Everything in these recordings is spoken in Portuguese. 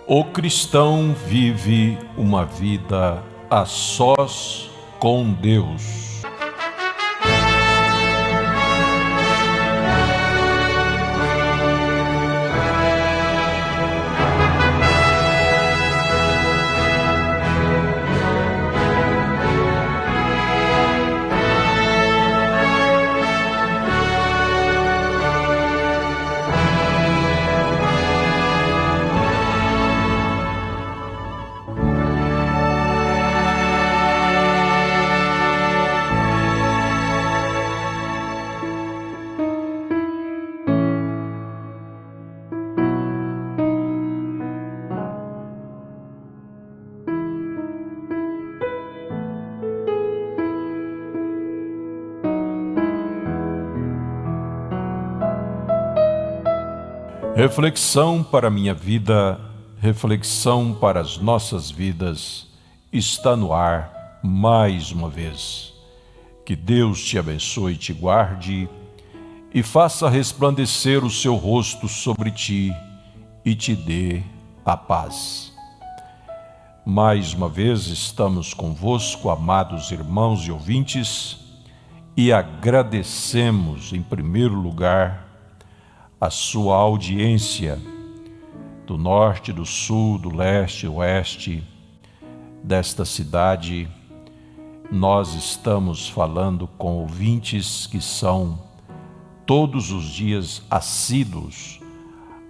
O cristão vive uma vida a sós com Deus. Reflexão para a minha vida, reflexão para as nossas vidas, está no ar mais uma vez. Que Deus te abençoe e te guarde e faça resplandecer o seu rosto sobre ti e te dê a paz. Mais uma vez estamos convosco, amados irmãos e ouvintes, e agradecemos em primeiro lugar a sua audiência do norte, do sul, do leste, oeste desta cidade. Nós estamos falando com ouvintes que são todos os dias assíduos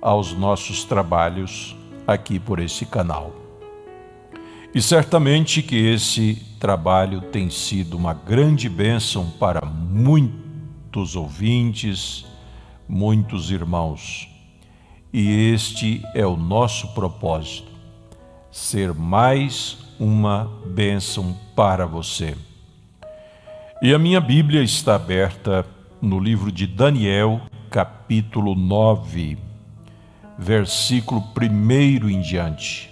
aos nossos trabalhos aqui por esse canal. E certamente que esse trabalho tem sido uma grande bênção para muitos ouvintes, muitos irmãos, e este é o nosso propósito, ser mais uma bênção para você. E a minha Bíblia está aberta no livro de Daniel, capítulo 9, versículo 1 em diante.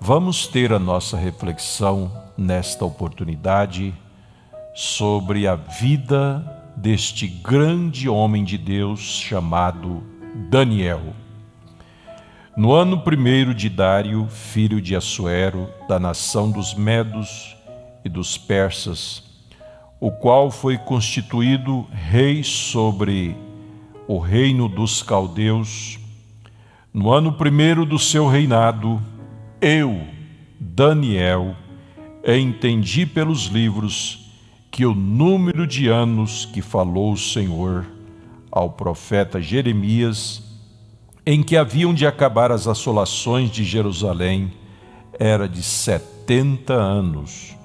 Vamos ter a nossa reflexão nesta oportunidade sobre a vida deste grande homem de Deus chamado Daniel. No ano 1 de Dário, filho de Assuero, da nação dos Medos e dos Persas, o qual foi constituído rei sobre o reino dos caldeus, no ano 1 do seu reinado, eu, Daniel, entendi pelos livros que o número de anos que falou o Senhor ao profeta Jeremias, em que haviam de acabar as assolações de Jerusalém, era de 70 anos.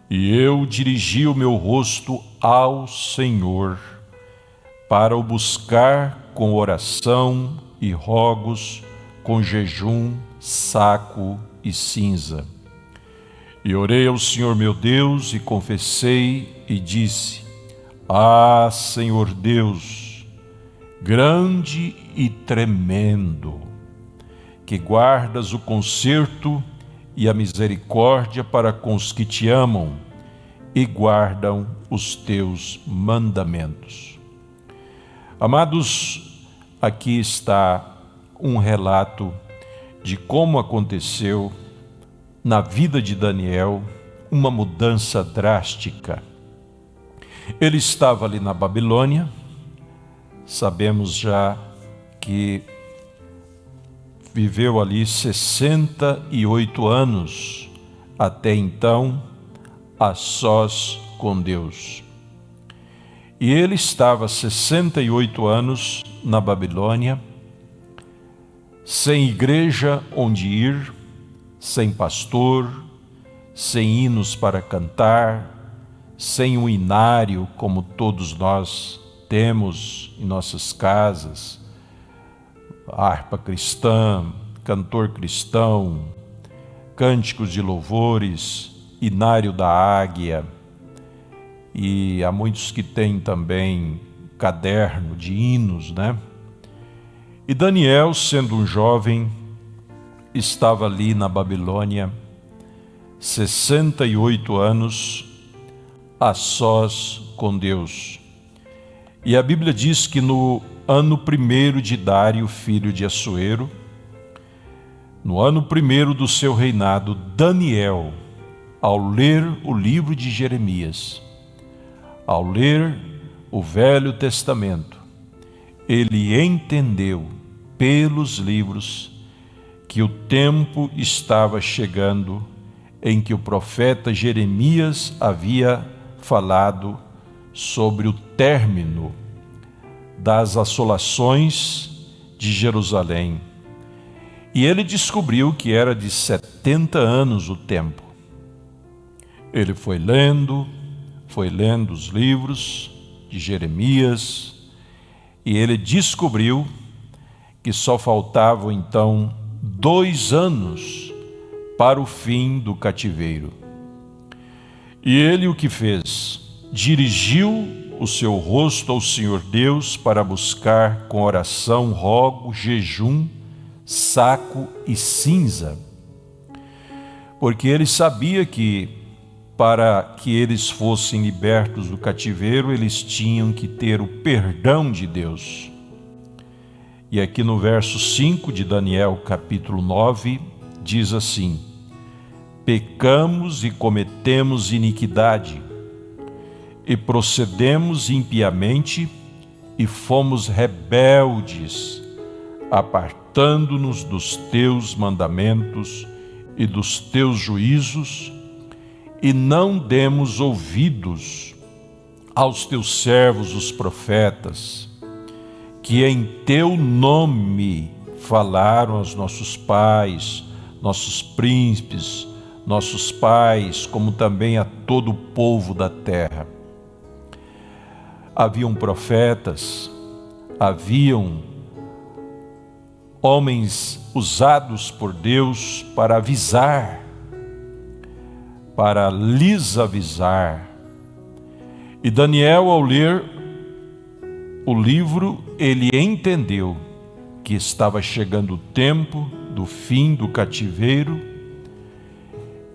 E eu dirigi o meu rosto ao Senhor, para o buscar com oração e rogos, com jejum, saco e cinza. E orei ao Senhor meu Deus e confessei e disse: Ah, Senhor Deus, grande e tremendo, que guardas o conserto e a misericórdia para com os que te amam e guardam os teus mandamentos. Amados, aqui está um relato de como aconteceu na vida de Daniel uma mudança drástica. Ele estava ali na Babilônia, sabemos já que viveu ali 68 anos, até então, a sós com Deus. E ele estava 68 anos na Babilônia, sem igreja onde ir, sem pastor, sem hinos para cantar, sem um inário como todos nós temos em nossas casas, harpa cristã, cantor cristão, cânticos de louvores, inário da águia, e há muitos que têm também caderno de hinos, né? E Daniel, sendo um jovem, estava ali na Babilônia, 68 anos, a sós com Deus. E a Bíblia diz que no ano 1 de Dário, filho de Assuero, no ano primeiro do seu reinado, Daniel, ao ler o livro de Jeremias, ao ler o Velho Testamento, ele entendeu pelos livros que o tempo estava chegando em que o profeta Jeremias havia falado sobre o término das assolações de Jerusalém. E ele descobriu que era de 70 anos o tempo. Ele foi lendo os livros de Jeremias, e ele descobriu que só faltavam então 2 anos para o fim do cativeiro. E ele o que fez? Dirigiu o seu rosto ao Senhor Deus para buscar com oração, rogo, jejum, saco e cinza, porque ele sabia que para que eles fossem libertos do cativeiro, eles tinham que ter o perdão de Deus. E aqui no verso 5 de Daniel, capítulo 9, diz assim: pecamos e cometemos iniquidade, e procedemos impiamente, e fomos rebeldes, apartando-nos dos teus mandamentos e dos teus juízos, e não demos ouvidos aos teus servos, os profetas, que em teu nome falaram aos nossos pais, nossos príncipes, nossos pais, como também a todo o povo da terra. Haviam profetas, haviam homens usados por Deus para avisar, para lhes avisar. E Daniel, ao ler o livro, ele entendeu que estava chegando o tempo do fim do cativeiro,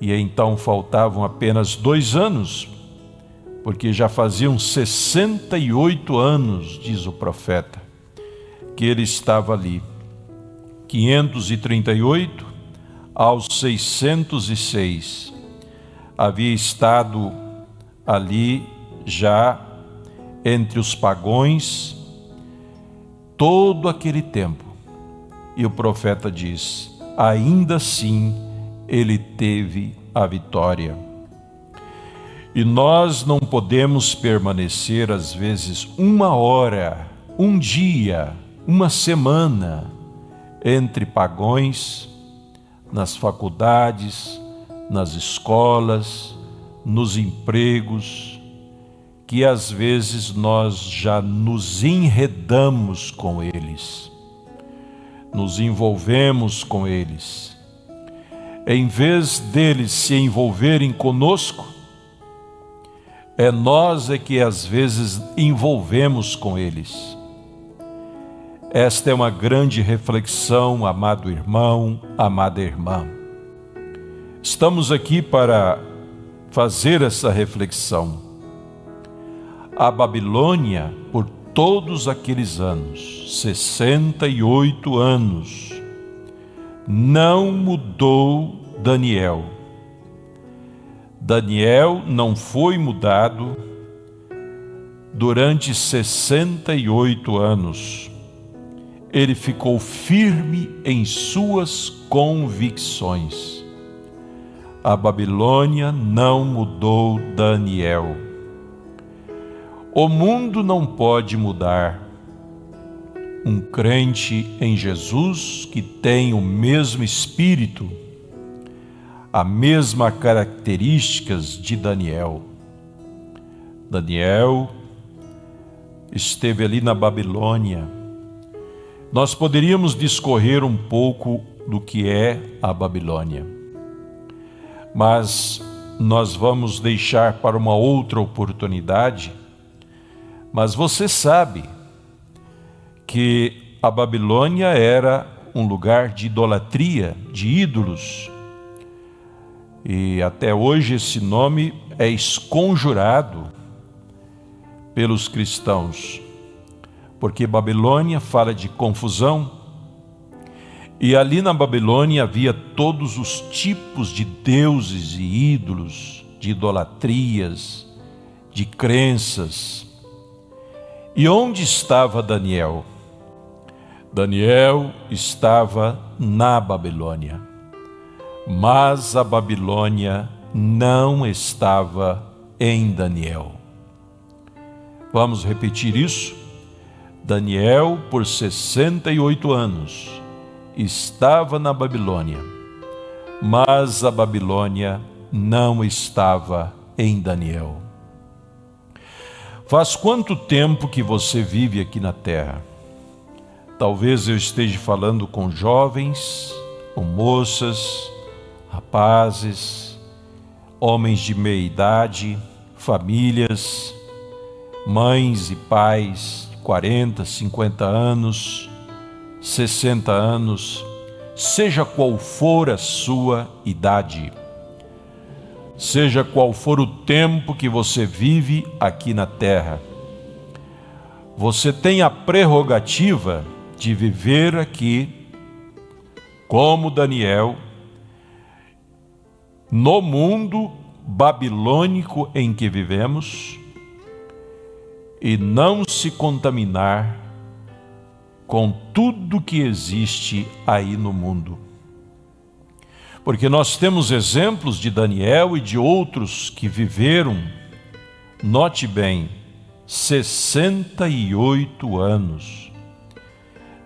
e então faltavam apenas 2 anos, porque já faziam 68 anos, diz o profeta, que ele estava ali. 538 aos 606. Havia estado ali já entre os pagões todo aquele tempo. E o profeta diz: ainda assim ele teve a vitória. E nós não podemos permanecer, às vezes, 1 hora, 1 dia, 1 semana entre pagões, nas faculdades, nas escolas, nos empregos, que às vezes nós já nos enredamos com eles, nos envolvemos com eles. Em vez deles se envolverem conosco, é nós que às vezes envolvemos com eles. Esta é uma grande reflexão, amado irmão, amada irmã. Estamos aqui para fazer essa reflexão. A Babilônia, por todos aqueles anos, 68 anos, não mudou Daniel. Daniel não foi mudado durante 68 anos. Ele ficou firme em suas convicções. A Babilônia não mudou Daniel. O mundo não pode mudar um crente em Jesus que tem o mesmo espírito, a mesma características de Daniel. Daniel esteve ali na Babilônia. Nós poderíamos discorrer um pouco do que é a Babilônia, mas nós vamos deixar para uma outra oportunidade. Mas você sabe que a Babilônia era um lugar de idolatria, de ídolos. E até hoje esse nome é esconjurado pelos cristãos, porque Babilônia fala de confusão. E ali na Babilônia havia todos os tipos de deuses e ídolos, de idolatrias, de crenças. E onde estava Daniel? Daniel estava na Babilônia, mas a Babilônia não estava em Daniel. Vamos repetir isso? Daniel, por 68 anos, estava na Babilônia, mas a Babilônia não estava em Daniel. Faz quanto tempo que você vive aqui na terra? Talvez eu esteja falando com jovens, com moças, rapazes, homens de meia idade, famílias, mães e pais, 40, 50 anos, 60 anos, seja qual for a sua idade, seja qual for o tempo que você vive aqui na terra, você tem a prerrogativa de viver aqui como Daniel, no mundo babilônico em que vivemos, e não se contaminar com tudo que existe aí no mundo. Porque nós temos exemplos de Daniel e de outros que viveram, note bem, 68 anos.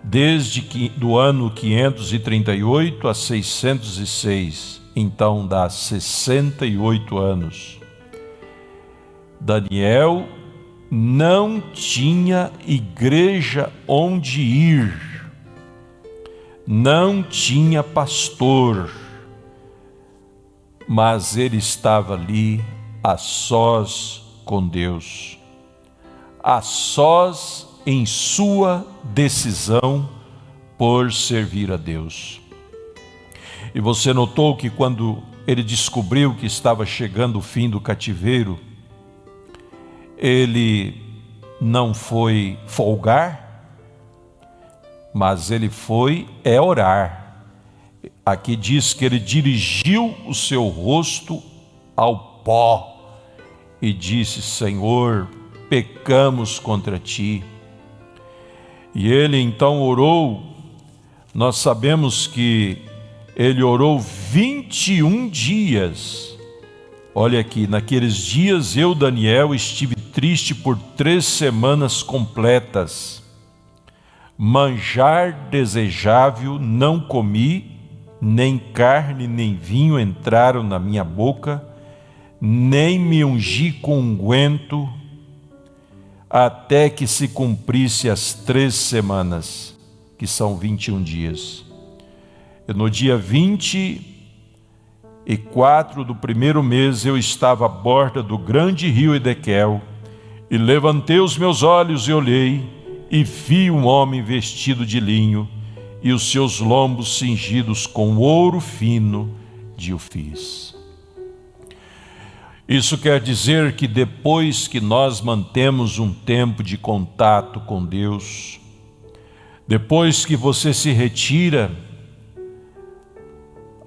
Desde do ano 538 a 606, então dá 68 anos. Daniel não tinha igreja onde ir, não tinha pastor, mas ele estava ali a sós com Deus, a sós em sua decisão por servir a Deus. E você notou que quando ele descobriu que estava chegando o fim do cativeiro, ele não foi folgar, mas ele foi orar. Aqui diz que ele dirigiu o seu rosto ao pó e disse: Senhor, pecamos contra ti. E ele então orou. Nós sabemos que ele orou 21 dias. Olha aqui, naqueles dias eu, Daniel, estive triste por 3 semanas completas. Manjar desejável não comi, nem carne nem vinho entraram na minha boca, nem me ungi com unguento, até que se cumprisse as 3 semanas, que são 21 dias. E no dia 24 do primeiro mês, eu estava à borda do grande rio Edequel, e levantei os meus olhos e olhei, e vi um homem vestido de linho, e os seus lombos cingidos com ouro fino de Ofis. Isso quer dizer que depois que nós mantemos um tempo de contato com Deus, depois que você se retira,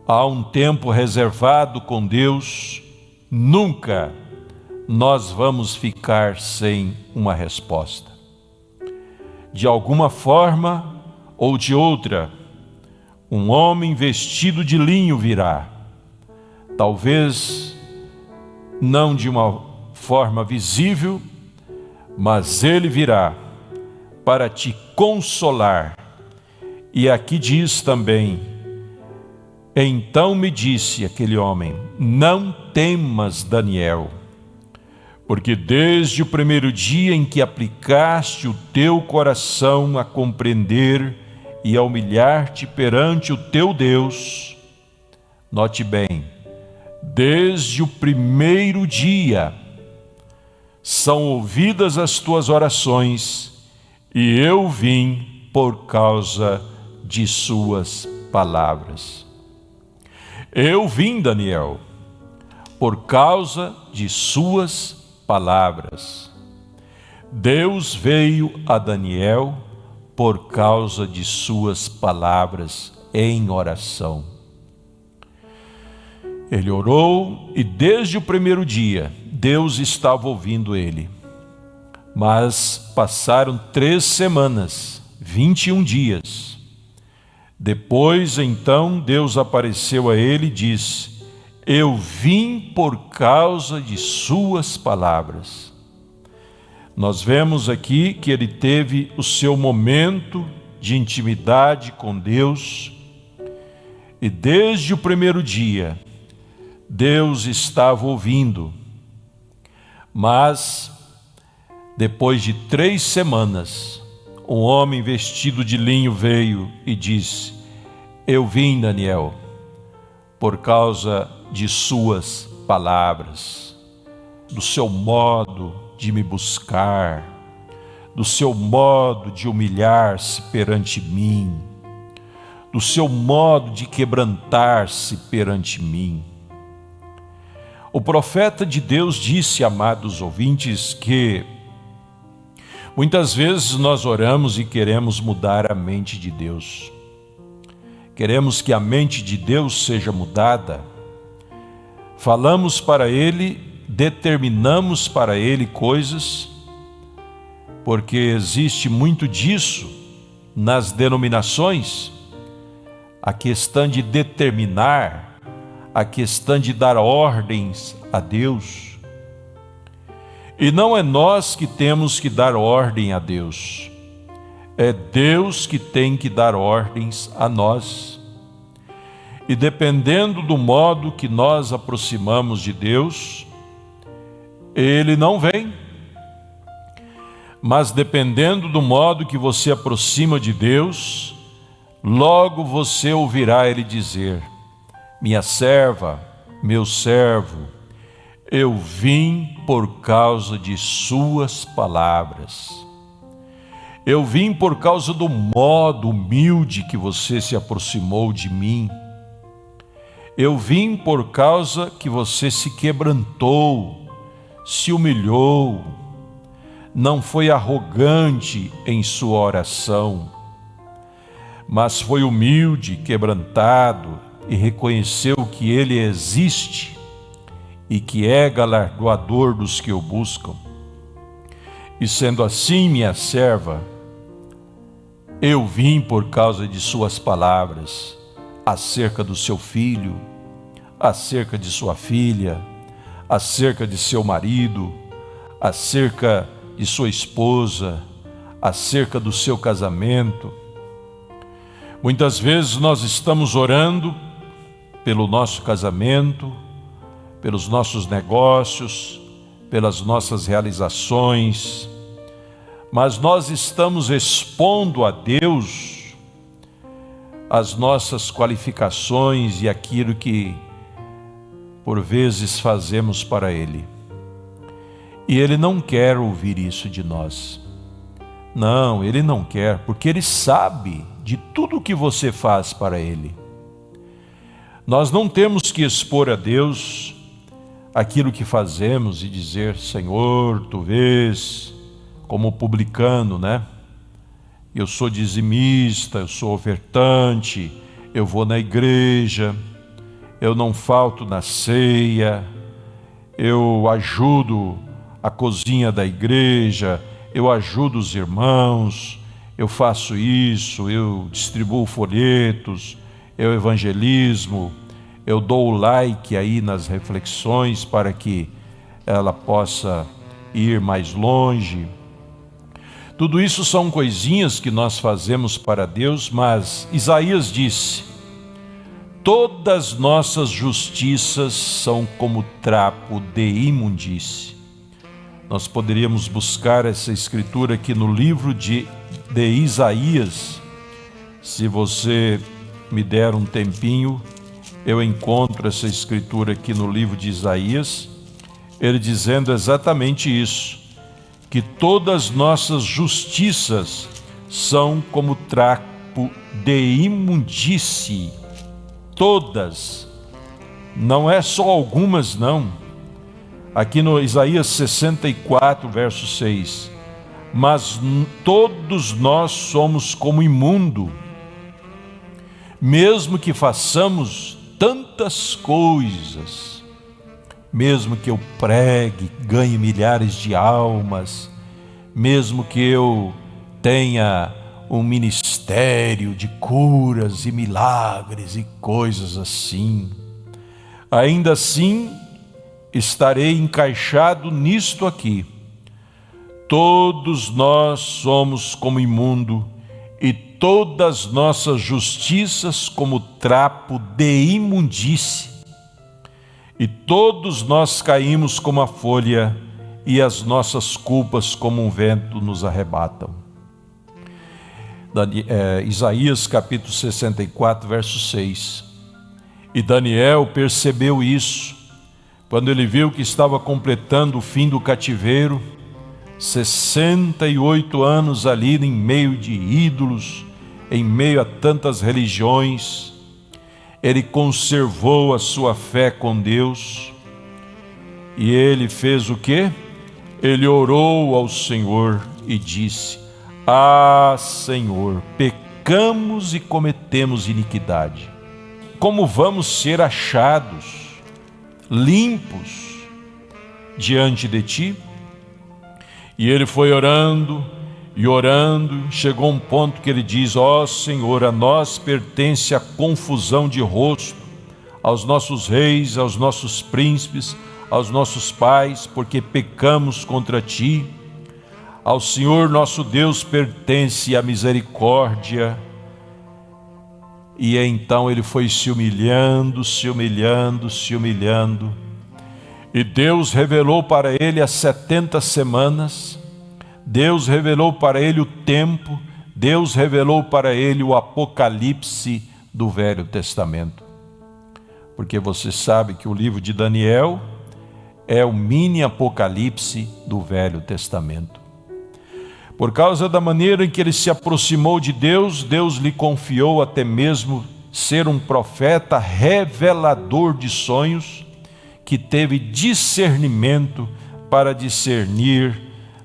há um tempo reservado com Deus, nunca nós vamos ficar sem uma resposta. De alguma forma ou de outra, um homem vestido de linho virá. Talvez não de uma forma visível, mas ele virá para te consolar. E aqui diz também: então me disse aquele homem, não temas, Daniel, porque desde o primeiro dia em que aplicaste o teu coração a compreender e a humilhar-te perante o teu Deus, note bem, desde o primeiro dia são ouvidas as tuas orações, e eu vim por causa de suas palavras. Eu vim, Daniel, por causa de suas palavras. Deus veio a Daniel por causa de suas palavras em oração. Ele orou e desde o primeiro dia Deus estava ouvindo ele. Mas passaram 3 semanas, 21 dias. Depois, então, Deus apareceu a ele e disse: eu vim por causa de suas palavras. Nós vemos aqui que ele teve o seu momento de intimidade com Deus, e desde o primeiro dia, Deus estava ouvindo. Mas, depois de 3 semanas, um homem vestido de linho veio e disse: eu vim, Daniel, por causa de suas palavras, do seu modo de me buscar, do seu modo de humilhar-se perante mim, do seu modo de quebrantar-se perante mim. O profeta de Deus disse, amados ouvintes, que muitas vezes nós oramos e queremos mudar a mente de Deus. Queremos que a mente de Deus seja mudada. Falamos para Ele, determinamos para Ele coisas, porque existe muito disso nas denominações, a questão de determinar, a questão de dar ordens a Deus. E não é nós que temos que dar ordem a Deus, é Deus que tem que dar ordens a nós. E dependendo do modo que nós aproximamos de Deus, Ele não vem. Mas dependendo do modo que você aproxima de Deus, logo você ouvirá Ele dizer: minha serva, meu servo, eu vim por causa de suas palavras. Eu vim por causa do modo humilde que você se aproximou de mim. Eu vim por causa que você se quebrantou, se humilhou, não foi arrogante em sua oração, mas foi humilde, quebrantado e reconheceu que Ele existe e que é galardoador dos que o buscam. E sendo assim, minha serva, eu vim por causa de suas palavras acerca do seu filho, acerca de sua filha, acerca de seu marido, acerca de sua esposa, acerca do seu casamento. Muitas vezes nós estamos orando pelo nosso casamento, pelos nossos negócios, pelas nossas realizações, mas nós estamos expondo a Deus as nossas qualificações e aquilo que por vezes fazemos para Ele. E Ele não quer ouvir isso de nós. Não, Ele não quer, porque Ele sabe de tudo o que você faz para Ele. Nós não temos que expor a Deus aquilo que fazemos e dizer: Senhor, Tu vês, como publicano, né? Eu sou dizimista, eu sou ofertante, eu vou na igreja, eu não falto na ceia, eu ajudo a cozinha da igreja, eu ajudo os irmãos, eu faço isso, eu distribuo folhetos, eu evangelismo, eu dou o like aí nas reflexões para que ela possa ir mais longe. Tudo isso são coisinhas que nós fazemos para Deus, mas Isaías disse: todas nossas justiças são como trapo de imundície. Nós poderíamos buscar essa escritura aqui no livro de Isaías. Se você me der um tempinho, eu encontro essa escritura aqui no livro de Isaías, ele dizendo exatamente isso, que todas nossas justiças são como trapo de imundície. Todas, não é só algumas não. Aqui no Isaías 64, verso 6, mas todos nós somos como imundo, Mesmo que façamos tantas coisas, mesmo que eu pregue, ganhe milhares de almas, mesmo que eu tenha um ministério de curas e milagres e coisas assim, ainda assim estarei encaixado nisto aqui. Todos nós somos como imundo, e todas nossas justiças como trapo de imundície. E todos nós caímos como a folha, e as nossas culpas como um vento nos arrebatam. Isaías capítulo 64, verso 6. E Daniel percebeu isso, quando ele viu que estava completando o fim do cativeiro, 68 anos ali em meio de ídolos, em meio a tantas religiões. Ele conservou a sua fé com Deus, e ele fez o quê? Ele orou ao Senhor e disse: Ah, Senhor, pecamos e cometemos iniquidade. Como vamos ser achados limpos diante de ti? E ele foi orando e orando, chegou um ponto que ele diz: ó Senhor, a nós pertence a confusão de rosto, aos nossos reis, aos nossos príncipes, aos nossos pais, porque pecamos contra ti. Ao Senhor nosso Deus pertence a misericórdia. E então ele foi se humilhando, e Deus revelou para ele as 70 semanas, Deus revelou para ele o tempo, Deus revelou para ele o Apocalipse do Velho Testamento. Porque você sabe que o livro de Daniel é o mini Apocalipse do Velho Testamento. Por causa da maneira em que ele se aproximou de Deus, Deus lhe confiou até mesmo ser um profeta revelador de sonhos, que teve discernimento para discernir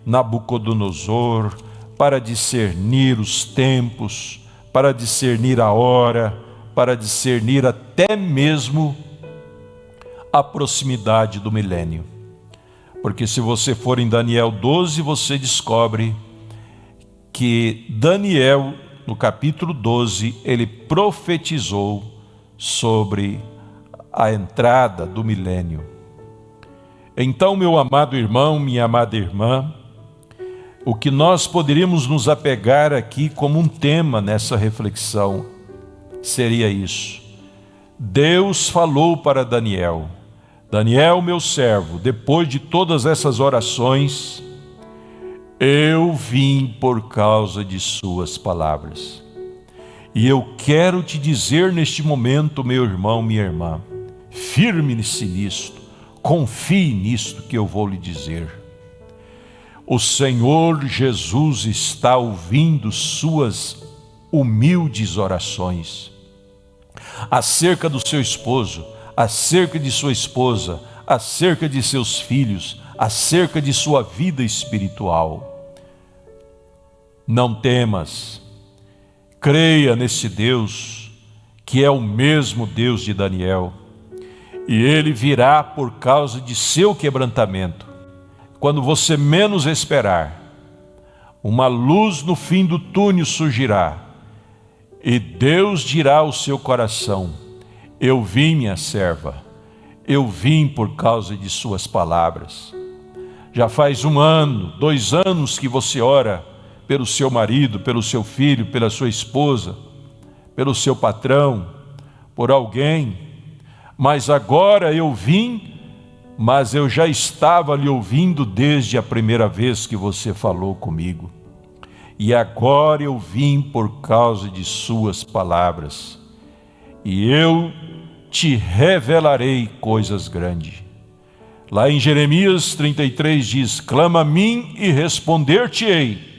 Nabucodonosor, para discernir os tempos, para discernir a hora, para discernir até mesmo a proximidade do milênio. Porque se você for em Daniel 12, você descobre que Daniel, no capítulo 12, ele profetizou sobre a entrada do milênio. Então, meu amado irmão, minha amada irmã, o que nós poderíamos nos apegar aqui como um tema nessa reflexão seria isso. Deus falou para Daniel: Daniel, meu servo, depois de todas essas orações, eu vim por causa de suas palavras. E eu quero te dizer neste momento, meu irmão, minha irmã, firme-se nisto, confie nisto que eu vou lhe dizer. O Senhor Jesus está ouvindo suas humildes orações acerca do seu esposo, acerca de sua esposa, acerca de seus filhos, acerca de sua vida espiritual. Não temas, creia nesse Deus, que é o mesmo Deus de Daniel, e ele virá por causa de seu quebrantamento. Quando você menos esperar, uma luz no fim do túnel surgirá, e Deus dirá ao seu coração: eu vim, minha serva, eu vim por causa de suas palavras. Já faz 1 ano, 2 anos que você ora pelo seu marido, pelo seu filho, pela sua esposa, pelo seu patrão, por alguém, mas agora eu vim, mas eu já estava lhe ouvindo desde a primeira vez que você falou comigo. E agora eu vim por causa de suas palavras, e eu te revelarei coisas grandes. Lá em Jeremias 33 diz: clama a mim e responder-te-ei,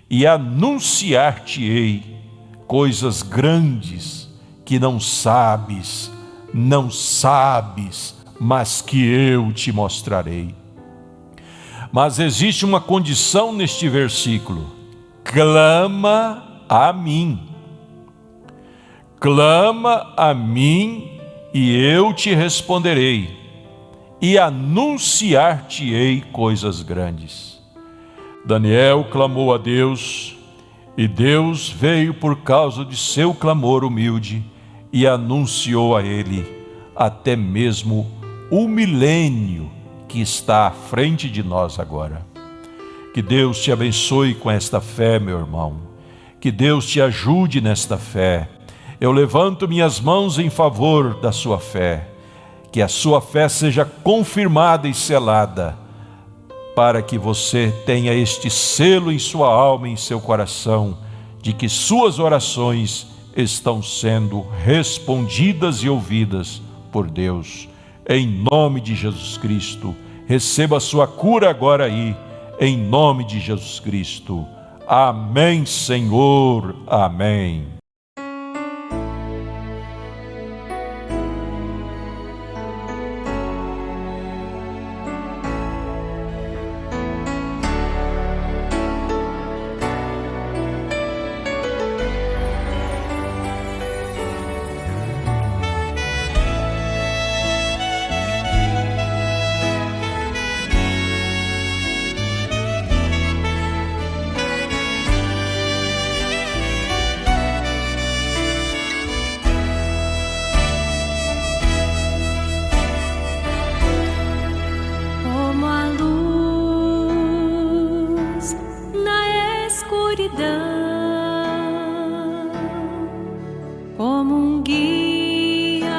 e anunciar-te-ei coisas grandes que não sabes, mas que eu te mostrarei. Mas existe uma condição neste versículo: clama a mim. Clama a mim e eu te responderei, e anunciar-te-ei coisas grandes. Daniel clamou a Deus, e Deus veio por causa de seu clamor humilde e anunciou a ele até mesmo o milênio que está à frente de nós agora. Que Deus te abençoe com esta fé, meu irmão. Que Deus te ajude nesta fé. Eu levanto minhas mãos em favor da sua fé. Que a sua fé seja confirmada e selada, para que você tenha este selo em sua alma e em seu coração, de que suas orações estão sendo respondidas e ouvidas por Deus. Em nome de Jesus Cristo, receba a sua cura agora aí, em nome de Jesus Cristo. Amém, Senhor. Amém. Como um guia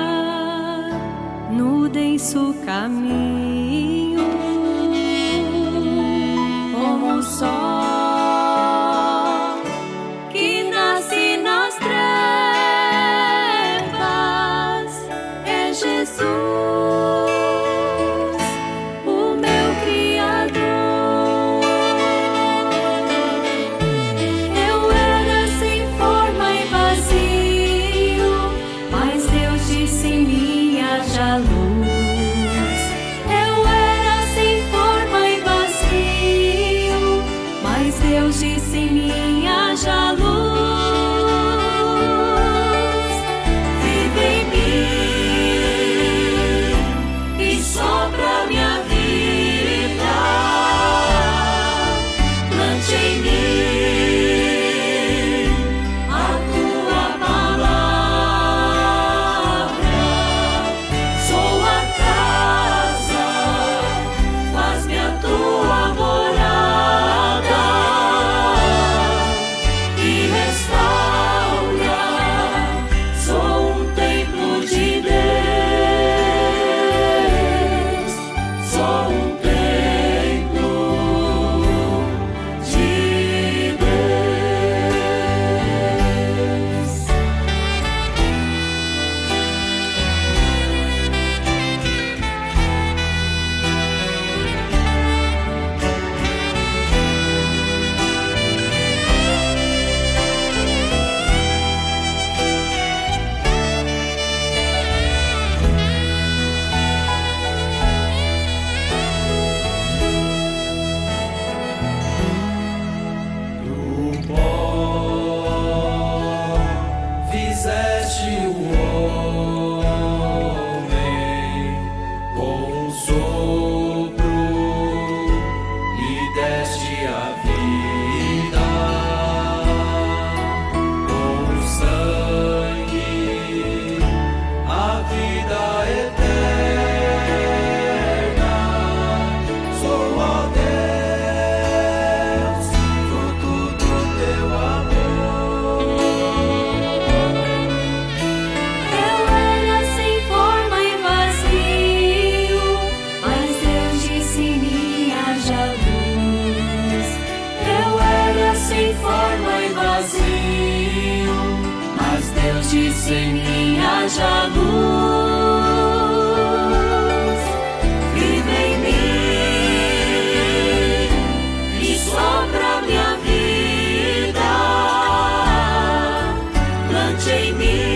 no denso caminho, como o sol que nasce nas trevas, é Jesus, o meu Criador. Eu era sem forma e vazio, mas Deus disse em mim haja luz. Eu era sem forma e vazio, mas Deus disse em mim haja luz. Vive em mim e sopra minha vida, plante em mim a tua palavra. Sou a casa, faz-me a tua morada e restaura. Sou um templo de Deus, sou um templo de Deus. Do pó fizeste o homem com um sopro e deste a vida com o sangue, a vida eterna. Sou, ó Deus, fruto do teu amor. Eu era sem forma e vazio, mas Deus disse em mim haja luz. Eu era sem forma e vazio, mas Deus disse em mim haja luz. Vive em mim e sopra minha vida, plante em mim